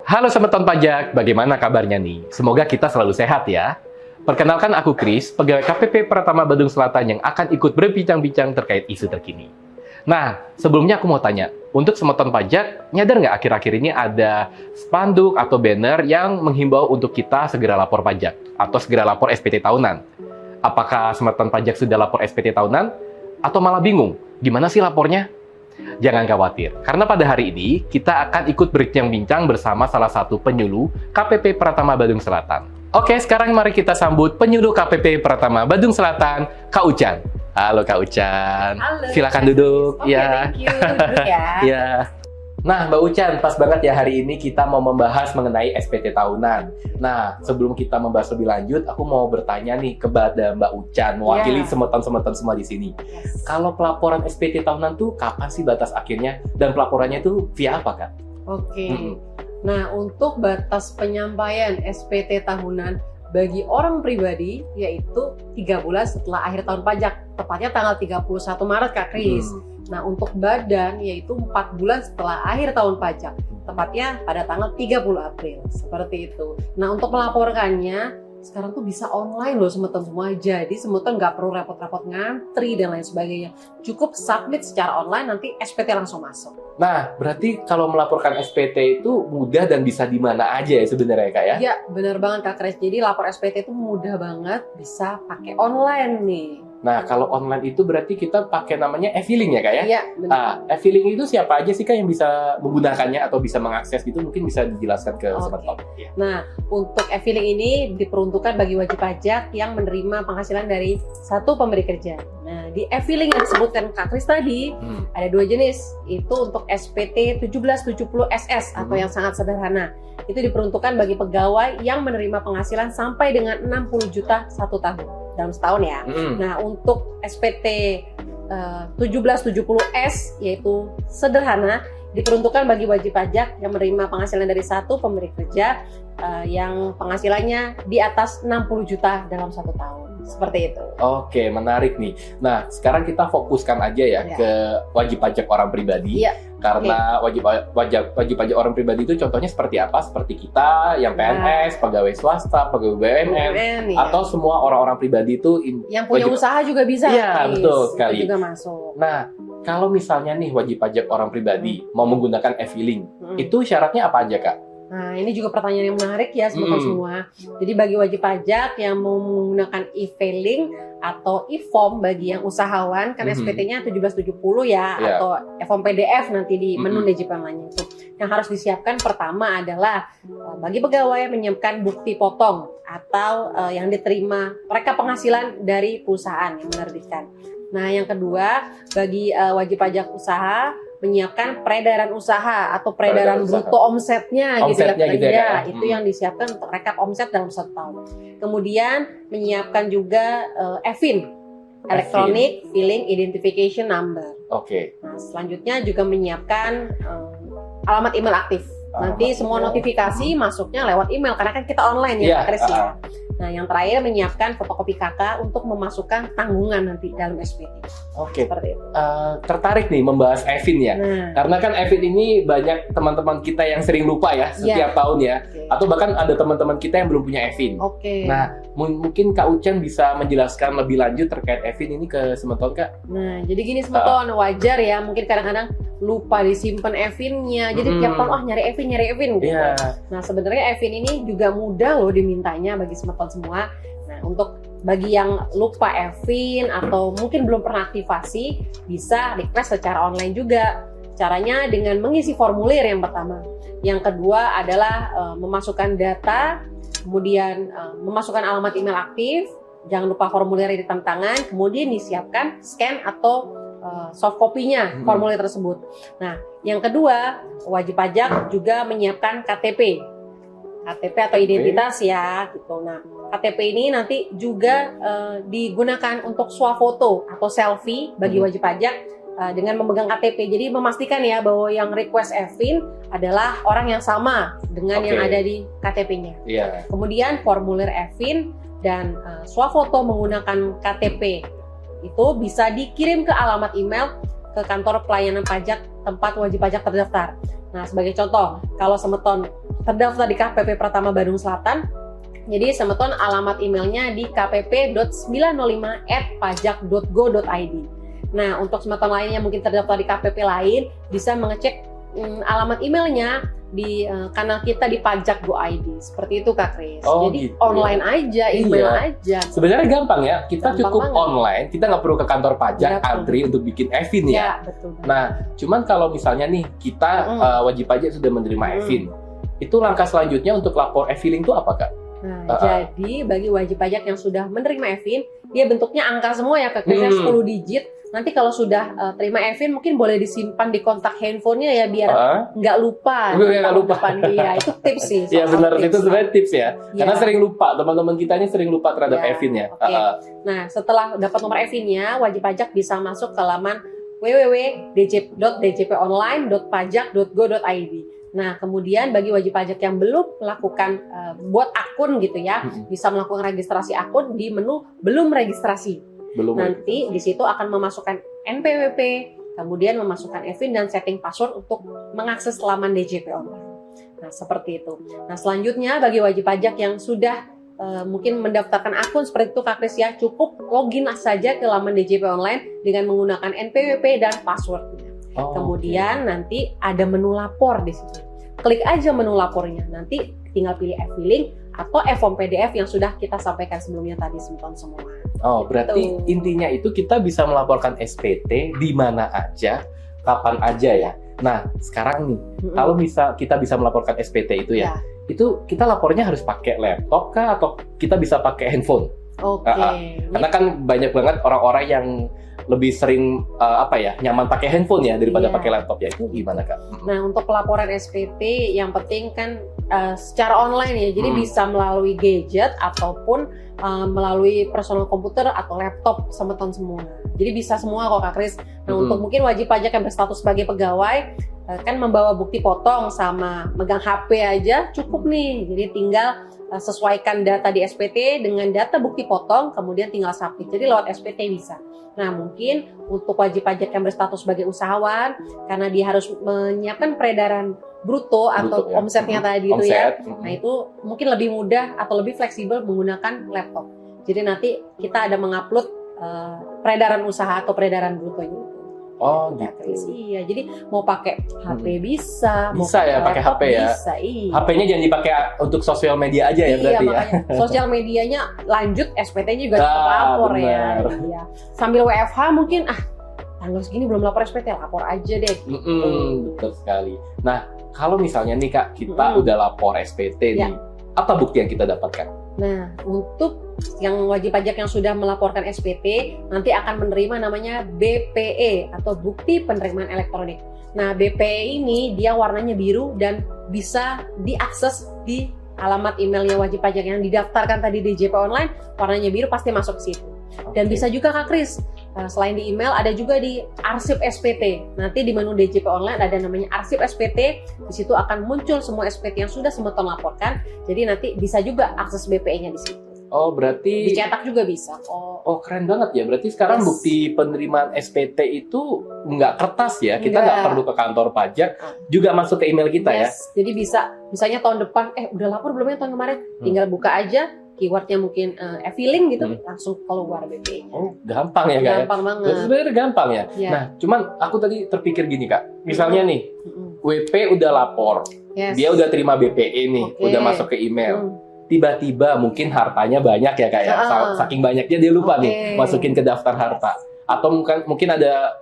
Halo Semeton Pajak, bagaimana kabarnya nih? Semoga kita selalu sehat ya. Perkenalkan aku Chris, pegawai KPP Pratama Badung Selatan yang akan ikut berbincang-bincang terkait isu terkini. Nah, sebelumnya aku mau tanya, untuk Semeton Pajak, nyadar nggak akhir-akhir ini ada spanduk atau banner yang menghimbau untuk kita segera lapor pajak atau segera lapor SPT tahunan? Apakah Semeton Pajak sudah lapor SPT tahunan? Atau malah bingung, gimana sih lapornya? Jangan khawatir, karena pada hari ini kita akan ikut berbincang-bincang bersama salah satu penyuluh KPP Pratama Badung Selatan. Oke, sekarang mari kita sambut penyuluh KPP Pratama Badung Selatan, Kak Ucan. Halo Kak Ucan. Halo. Silakan duduk. Oke, thank you. Duduk ya. Ya. Nah, Mbak Ucan, pas banget ya hari ini kita mau membahas mengenai SPT tahunan. Nah, sebelum kita membahas lebih lanjut, aku mau bertanya nih kepada Mbak Ucan, mewakili semeton-semeton semua di sini. Yes. Kalau pelaporan SPT tahunan tuh kapan sih batas akhirnya dan pelaporannya tuh via apa, Kak? Oke. Nah, untuk batas penyampaian SPT tahunan bagi orang pribadi yaitu 3 bulan setelah akhir tahun pajak, tepatnya tanggal 31 Maret Kak Kris. Nah, untuk badan yaitu 4 bulan setelah akhir tahun pajak, tepatnya pada tanggal 30 April. Seperti itu. Nah, untuk melaporkannya sekarang tuh bisa online loh Semeton semua. Jadi Semeton nggak perlu repot-repot ngantri dan lain sebagainya. Cukup submit secara online, nanti SPT langsung masuk. Nah, berarti kalau melaporkan SPT itu mudah dan bisa di mana aja ya sebenarnya, Kak ya? Ya, benar banget Kak Kris. Jadi lapor SPT itu mudah banget, bisa pakai online nih. Nah, kalau online itu berarti kita pakai namanya e-filing ya, Kak ya? Iya, benar. Nah, e-filing itu siapa aja sih, Kak, yang bisa menggunakannya atau bisa mengakses gitu? Mungkin bisa dijelaskan ke Semeton. Ya. Nah, untuk e-filing ini diperuntukkan bagi wajib pajak yang menerima penghasilan dari satu pemberi kerja. Nah, di e-filing yang disebutkan Kak Kris tadi, ada 2 jenis. Itu untuk SPT 1770 SS atau yang sangat sederhana. Itu diperuntukkan bagi pegawai yang menerima penghasilan sampai dengan 60 juta 1 tahun. Dalam setahun ya. Nah, untuk SPT 1770S yaitu sederhana diperuntukkan bagi wajib pajak yang menerima penghasilan dari satu pemberi kerja yang penghasilannya di atas 60 juta dalam 1 tahun. Seperti itu. Oke, menarik nih. Nah, sekarang kita fokuskan aja ya ke wajib pajak orang pribadi. Iya. Karena wajib pajak orang pribadi itu contohnya seperti apa? Seperti kita yang PNS, pegawai swasta, pegawai BUMN, atau semua orang-orang pribadi itu yang punya usaha juga bisa. Iya, betul sekali. Juga masuk. Nah, kalau misalnya nih wajib pajak orang pribadi mau menggunakan e-filing, itu syaratnya apa aja, Kak? Nah, ini juga pertanyaan yang menarik ya semua. Jadi bagi wajib pajak yang mau menggunakan e-filing atau e-form bagi yang usahawan, kan SPT-nya 1770 ya, atau e-form PDF nanti di menu DJP online itu. Yang harus disiapkan pertama adalah bagi pegawai yang menyiapkan bukti potong atau yang diterima mereka penghasilan dari perusahaan yang menerbitkan. Nah, yang kedua, bagi wajib pajak usaha menyiapkan peredaran usaha atau peredaran bruto omsetnya gitu ya, itu yang disiapkan untuk rekap omset dalam 1 tahun. Kemudian menyiapkan juga EFIN, Electronic Filing Identification Number. Oke. Nah, selanjutnya juga menyiapkan alamat email aktif. Nanti semua notifikasi masuknya lewat email karena kan kita online ya, Chris ya. Nah, yang terakhir menyiapkan fotokopi KK untuk memasukkan tanggungan nanti dalam SPT. Oke. Seperti itu. Tertarik nih membahas EFIN ya. Karena kan EFIN ini banyak teman-teman kita yang sering lupa ya setiap tahun ya. Atau bahkan ada teman-teman kita yang belum punya EFIN. Nah, mungkin Kak Ucan bisa menjelaskan lebih lanjut terkait EFIN ini ke Semeton, Kak. Nah, jadi gini Semeton, wajar ya mungkin kadang-kadang lupa disimpan EFIN-nya. Jadi tiap tahun nyari EFIN gitu. Nah, sebenarnya EFIN ini juga mudah loh dimintanya bagi Semeton semua. Nah, untuk bagi yang lupa EFIN atau mungkin belum pernah aktivasi, bisa request secara online juga. Caranya dengan mengisi formulir yang pertama. Yang kedua adalah memasukkan data, kemudian memasukkan alamat email aktif, jangan lupa formulir di tangan, kemudian disiapkan scan atau soft copy-nya formulir tersebut. Nah, yang kedua, wajib pajak juga menyiapkan KTP atau identitas ya gitu. Nah, KTP ini nanti juga digunakan untuk swafoto atau selfie bagi wajib pajak dengan memegang KTP. Jadi memastikan ya bahwa yang request EFIN adalah orang yang sama dengan yang ada di KTP-nya. Kemudian formulir EFIN dan swafoto menggunakan KTP itu bisa dikirim ke alamat email ke kantor pelayanan pajak tempat wajib pajak terdaftar. Nah, sebagai contoh, kalau Semeton terdaftar di KPP Pratama Bandung Selatan. Jadi Semeton alamat emailnya di kpp.905@pajak.go.id. Nah, untuk Semeton lainnya mungkin terdaftar di KPP lain bisa mengecek alamat emailnya di kanal kita di pajak.go.id. Seperti itu Kak Kris. Jadi gitu, online aja, email Iya. aja. Sebenarnya gampang ya, kita Gampang cukup banget. online, kita nggak perlu ke kantor pajak, Nggak perlu. antri untuk bikin EVIN ya. Ya, betul. Nah, cuman kalau misalnya nih, kita wajib pajak sudah menerima EVIN, itu langkah selanjutnya untuk lapor e-filing itu apa Kak? Nah, jadi bagi wajib pajak yang sudah menerima EVIN, dia bentuknya angka semua ya Kak Kris, 10 digit. Nanti kalau sudah terima EVIN mungkin boleh disimpan di kontak handphonenya ya biar nggak lupa. Nggak lupa. Iya, itu tips sih. Ya benar, itu sebenarnya tips ya. Iya. Karena sering lupa, teman-teman kita ini sering lupa terhadap Ya, EVIN ya. oke. Nah, setelah dapat nomor EVIN-nya, wajib pajak bisa masuk ke laman www.djp.online.pajak.go.id. Nah, kemudian bagi wajib pajak yang belum melakukan buat akun gitu ya, bisa melakukan registrasi akun di menu belum registrasi. Nanti di situ akan memasukkan NPWP, kemudian memasukkan EVIN dan setting password untuk mengakses laman DJP online. Nah, seperti itu. Nah, selanjutnya bagi wajib pajak yang sudah mungkin mendaftarkan akun seperti itu Kak Kris ya, cukup login saja ke laman DJP online dengan menggunakan NPWP dan passwordnya. Kemudian nanti ada menu lapor di situ. Klik aja menu lapornya. Nanti tinggal pilih e-filing atau e-form PDF yang sudah kita sampaikan sebelumnya tadi Semeton semua. Oh, berarti intinya itu kita bisa melaporkan SPT di mana aja, kapan aja ya. Nah, sekarang nih, kalau kita bisa melaporkan SPT itu ya, itu kita lapornya harus pakai laptop kah atau kita bisa pakai handphone? Oke. Karena kan banyak banget orang-orang yang lebih sering nyaman pakai handphone ya daripada pakai laptop ya. Itu gimana Kak? Nah, untuk pelaporan SPT yang penting kan secara online ya. Jadi bisa melalui gadget ataupun melalui personal komputer atau laptop Semeton semua. Jadi bisa semua kok Kak Kris. Nah, untuk mungkin wajib pajak yang berstatus sebagai pegawai kan membawa bukti potong sama megang HP aja cukup nih. Jadi tinggal sesuaikan data di SPT dengan data bukti potong, kemudian tinggal submit. Jadi lewat SPT bisa. Nah, mungkin untuk wajib pajak yang berstatus sebagai usahawan, karena dia harus menyiapkan peredaran bruto atau omsetnya tadi itu ya. Nah, itu mungkin lebih mudah atau lebih fleksibel menggunakan laptop. Jadi nanti kita ada mengupload peredaran usaha atau peredaran brutonya. Oh gitu. Iya, jadi mau pakai HP bisa ya pakai HP ya. Bisa, iya. HP-nya jangan dipakai untuk sosial media aja ya berarti ya. Sosial medianya lanjut, SPT-nya juga tetap lapor ya. Iya. Sambil WFH mungkin tanggal segini belum lapor SPT, lapor aja deh. Betul sekali. Nah, kalau misalnya nih Kak, kita udah lapor SPT nih, apa bukti yang kita dapatkan? Nah, untuk yang wajib pajak yang sudah melaporkan SPT nanti akan menerima namanya BPE atau Bukti Penerimaan Elektronik. Nah, BPE ini dia warnanya biru dan bisa diakses di alamat emailnya wajib pajak yang didaftarkan tadi di DJP online, warnanya biru pasti masuk ke situ. Dan bisa juga Kak Kris, selain di email ada juga di arsip SPT. Nanti di menu DJP online ada namanya arsip SPT. Di situ akan muncul semua SPT yang sudah Semeton laporkan. Jadi nanti bisa juga akses BPE-nya di situ. Oh, berarti dicetak juga bisa. Oh, keren banget ya. Berarti sekarang bukti penerimaan SPT itu nggak kertas ya. Kita nggak perlu ke kantor pajak, juga masuk ke email kita ya. Jadi misalnya tahun depan, udah lapor belum ya tahun kemarin? Tinggal buka aja, keywordnya mungkin e-filing gitu, langsung keluar BPE-nya. Oh, gampang ya Kak? Gampang banget. Sebenarnya gampang ya. Nah, cuman aku tadi terpikir gini Kak. Misalnya nih, WP udah lapor, dia udah terima BPE nih, udah masuk ke email. Tiba-tiba mungkin hartanya banyak ya Kak ya, saking banyaknya dia lupa nih masukin ke daftar harta, atau mungkin ada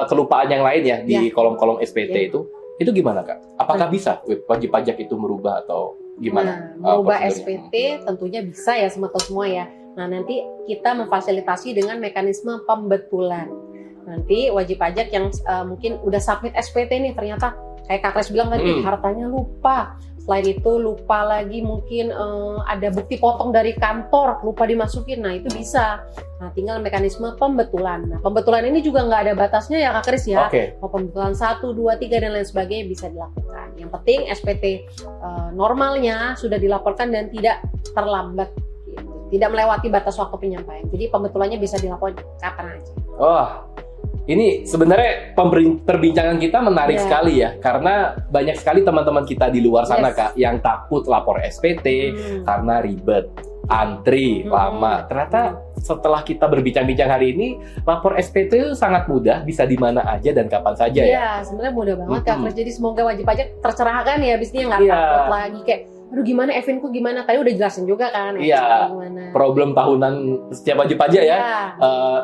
kelupaan yang lain ya di kolom-kolom SPT itu gimana Kak? Apakah bisa wajib pajak itu merubah atau gimana? Merubah SPT tentunya bisa ya Semeton semua ya. Nah, nanti kita memfasilitasi dengan mekanisme pembetulan. Nanti wajib pajak yang mungkin udah submit SPT nih ternyata kayak Kak Kris bilang tadi hartanya lupa. Selain itu lupa lagi mungkin ada bukti potong dari kantor lupa dimasukin. Nah, itu bisa. Nah, tinggal mekanisme pembetulan. Nah, pembetulan ini juga nggak ada batasnya ya Kak Kris ya. Mau pembetulan 1, 2, 3 dan lain sebagainya bisa dilakukan. Yang penting SPT normalnya sudah dilaporkan dan tidak terlambat gitu. Tidak melewati batas waktu penyampaian. Jadi pembetulannya bisa dilakukan kapan aja. Oh, Ini sebenarnya perbincangan kita menarik sekali ya, karena banyak sekali teman-teman kita di luar sana Kak yang takut lapor SPT karena ribet, antri lama. Ternyata setelah kita berbincang-bincang hari ini, lapor SPT itu sangat mudah, bisa di mana aja dan kapan saja ya. Iya, sebenarnya mudah banget Kak. Jadi semoga wajib pajak tercerahkan ya, abisnya nggak takut lagi kayak aduh gimana Evinku gimana, tadi udah jelasin juga kan. Iya, problem tahunan setiap wajib pajak ya.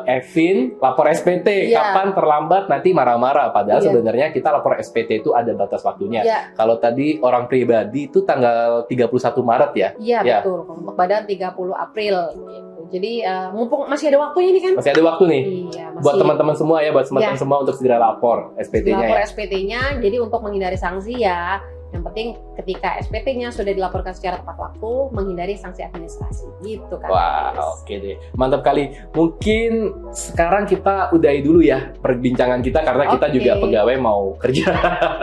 Evin lapor SPT, kapan terlambat nanti marah-marah. Padahal sebenarnya kita lapor SPT itu ada batas waktunya. Kalau tadi orang pribadi itu tanggal 31 Maret ya? Iya, betul. Untuk badan 30 April gitu. Jadi mumpung masih ada waktunya nih kan? Masih ada waktu nih. Iya, buat teman-teman semua ya, buat teman-teman semua untuk segera lapor SPT-nya. Lapor SPT-nya, jadi untuk menghindari sanksi ya. Yang penting ketika SPT-nya sudah dilaporkan secara tepat waktu, menghindari sanksi administrasi gitu kan. Wah, oke deh. Mantap kali. Mungkin sekarang kita udahi dulu ya perbincangan kita karena kita juga pegawai mau kerja.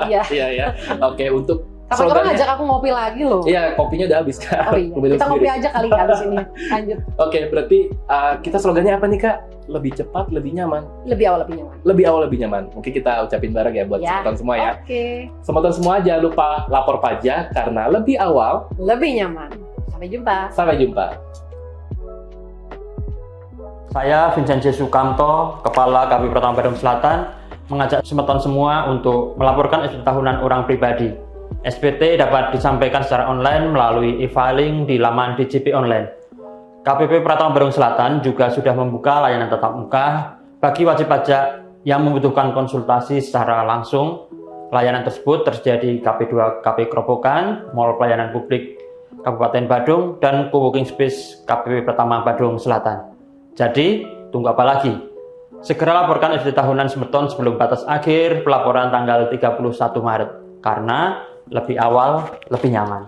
Iya. Iya ya. Oke, untuk kapan-kapan ngajak aku ngopi lagi loh. Iya, kopinya udah habis Kak. Oh iya, kita ngopi aja kali ya di sini. Lanjut. Oke, berarti kita slogannya apa nih Kak? Lebih cepat, lebih nyaman. Lebih awal, lebih nyaman. Lebih awal, lebih nyaman. Mungkin kita ucapin bareng ya buat sobat semua ya. Oke. Sobat semua jangan lupa lapor pajak karena lebih awal, lebih nyaman. Sampai jumpa. Sampai jumpa. Saya Vincent J. Sukamto, Kepala KPP Pratama Badung Selatan, mengajak sobat semua untuk melaporkan SPT tahunan orang pribadi. SPT dapat disampaikan secara online melalui e-filing di laman DJP Online. KPP Pratama Badung Selatan juga sudah membuka layanan tatap muka bagi wajib pajak yang membutuhkan konsultasi secara langsung. Layanan tersebut tersedia di KP2 KP Kerobokan, Mall Pelayanan Publik Kabupaten Badung, dan Co-working Space KPP Pratama Badung Selatan. Jadi, tunggu apa lagi? Segera laporkan SPT tahunan Semeton sebelum batas akhir pelaporan tanggal 31 Maret. Karena lebih awal, lebih nyaman.